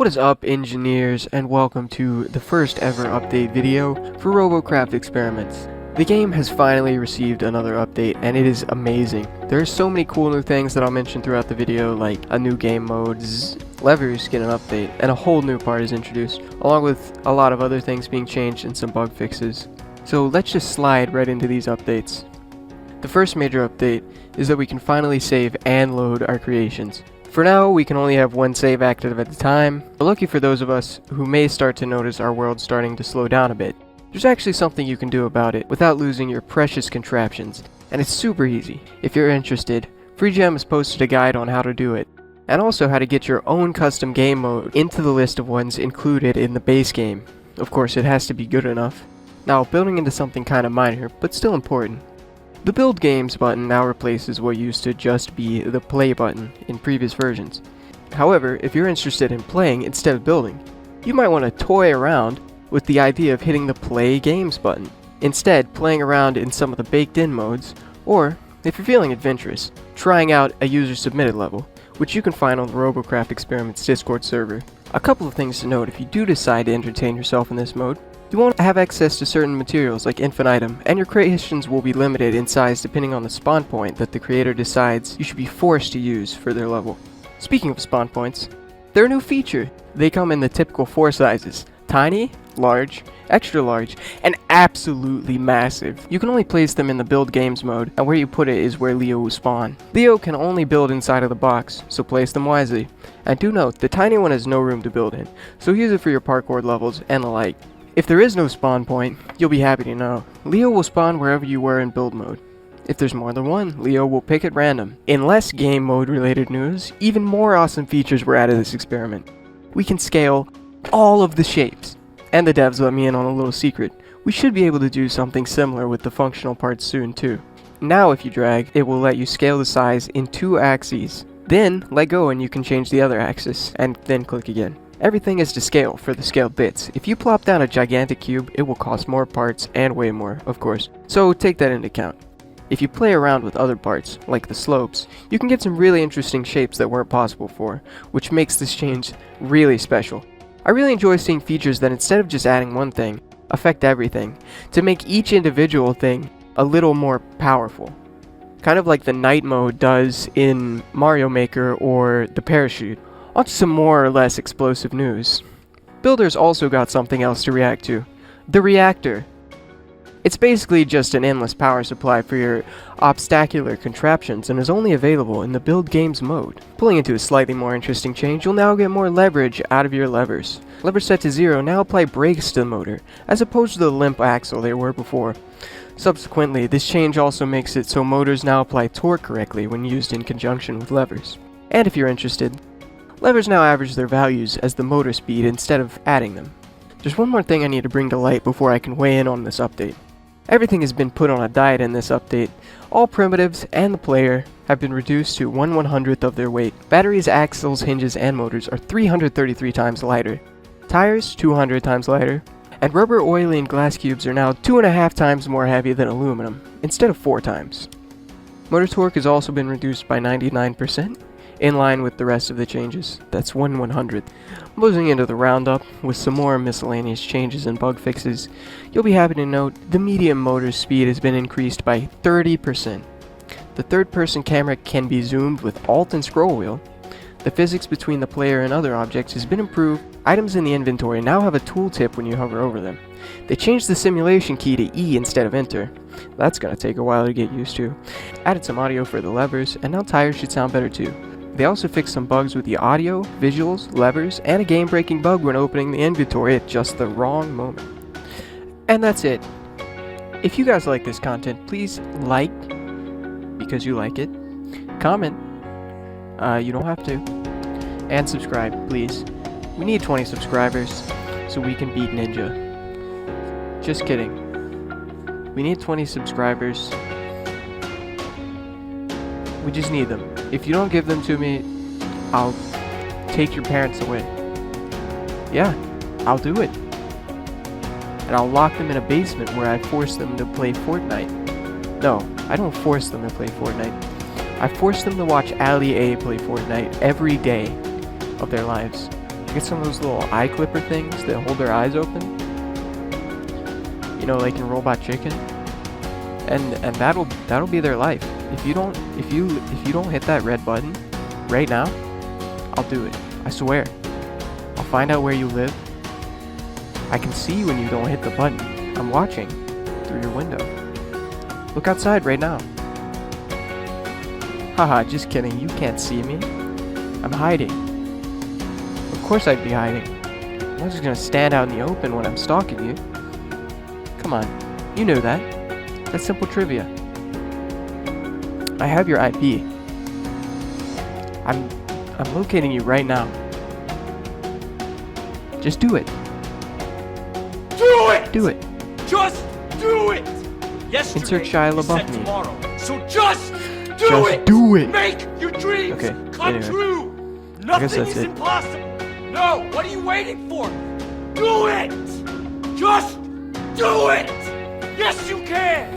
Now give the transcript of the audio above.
What is up, engineers, and welcome to the first ever update video for Robocraft Experiments. The game has finally received another update, and it is amazing. There are so many cool new things that I'll mention throughout the video, like a new game mode, levers get an update, and a whole new part is introduced, along with a lot of other things being changed and some bug fixes. So let's just slide right into these updates. The first major update is that we can finally save and load our creations. For now, we can only have one save active at a time. We're lucky for those of us who may start to notice our world starting to slow down a bit. There's actually something you can do about it without losing your precious contraptions, and it's super easy. If you're interested, FreeGem has posted a guide on how to do it, and also how to get your own custom game mode into the list of ones included in the base game. Of course, it has to be good enough. Now, building into something kind of minor, but still important. The Build Games button now replaces what used to just be the Play button in previous versions. However, if you're interested in playing instead of building, you might want to toy around with the idea of hitting the Play Games button, instead playing around in some of the baked-in modes, or, if you're feeling adventurous, trying out a user-submitted level, which you can find on the Robocraft Experiments Discord server. A couple of things to note if you do decide to entertain yourself in this mode. You won't have access to certain materials like infinitum, and your creations will be limited in size depending on the spawn point that the creator decides you should be forced to use for their level. Speaking of spawn points, they're a new feature. They come in the typical 4 sizes: tiny, large, extra large, and absolutely massive. You can only place them in the build games mode, and where you put it is where Leo will spawn. Leo can only build inside of the box, so place them wisely. And do note, the tiny one has no room to build in, so use it for your parkour levels and the like. If there is no spawn point, you'll be happy to know. Leo will spawn wherever you were in build mode. If there's more than one, Leo will pick at random. In less game mode related news, even more awesome features were added to this experiment. We can scale all of the shapes. And the devs let me in on a little secret. We should be able to do something similar with the functional parts soon too. Now if you drag, it will let you scale the size in 2 axes. Then let go and you can change the other axis, and then click again. Everything is to scale for the scaled bits. If you plop down a gigantic cube, it will cost more parts and way more, of course. So take that into account. If you play around with other parts, like the slopes, you can get some really interesting shapes that weren't possible before, which makes this change really special. I really enjoy seeing features that instead of just adding one thing, affect everything, to make each individual thing a little more powerful. Kind of like the night mode does in Mario Maker or the parachute. On to some more or less explosive news. Builders also got something else to react to. The reactor. It's basically just an endless power supply for your obstacular contraptions and is only available in the build games mode. Pulling into a slightly more interesting change, you'll now get more leverage out of your levers. Levers set to 0 now apply brakes to the motor, as opposed to the limp axle they were before. Subsequently, this change also makes it so motors now apply torque correctly when used in conjunction with levers. And if you're interested, levers now average their values as the motor speed instead of adding them. There's one more thing I need to bring to light before I can weigh in on this update. Everything has been put on a diet in this update. All primitives and the player have been reduced to 1/100th of their weight. Batteries, axles, hinges, and motors are 333 times lighter. Tires, 200 times lighter. And rubber, oily, and glass cubes are now 2.5 times more heavy than aluminum, instead of 4 times. Motor torque has also been reduced by 99%. In line with the rest of the changes. That's 1/100th. Moving into the roundup with some more miscellaneous changes and bug fixes, you'll be happy to note the medium motor speed has been increased by 30%. The third-person camera can be zoomed with Alt and scroll wheel. The physics between the player and other objects has been improved. Items in the inventory now have a tooltip when you hover over them. They changed the simulation key to E instead of Enter. That's gonna take a while to get used to. Added some audio for the levers, and now tires should sound better too. They also fixed some bugs with the audio, visuals, levers, and a game-breaking bug when opening the inventory at just the wrong moment. And that's it. If you guys like this content, please like, because you like it, comment, you don't have to, and subscribe, please. We need 20 subscribers so we can beat Ninja. Just kidding. We need 20 subscribers. We just need them. If you don't give them to me, I'll take your parents away. Yeah, I'll do it. And I'll lock them in a basement where I force them to play Fortnite. No, I don't force them to play Fortnite. I force them to watch Ali A play Fortnite every day of their lives. get some of those little eye clipper things that hold their eyes open. You know, like in Robot Chicken. And that'll be their life. If you don't hit that red button right now, I'll do it. I swear. I'll find out where you live. I can see when you don't hit the button. I'm watching through your window. Look outside right now. Haha, just kidding. You can't see me. I'm hiding. Of course I'd be hiding. I'm not just gonna stand out in the open when I'm stalking you. Come on. You know that. That's simple trivia. I have your IP. I'm locating you right now. Just do it. Do it! Do it. Just do it! Yesterday, Insert Shia you said LaBeouf me. tomorrow. So just do Just it! do it. Make your dreams come anyway. true! guess Nothing that's is it. impossible! No, what are you waiting for? Do it! Just do it! Yes, you can!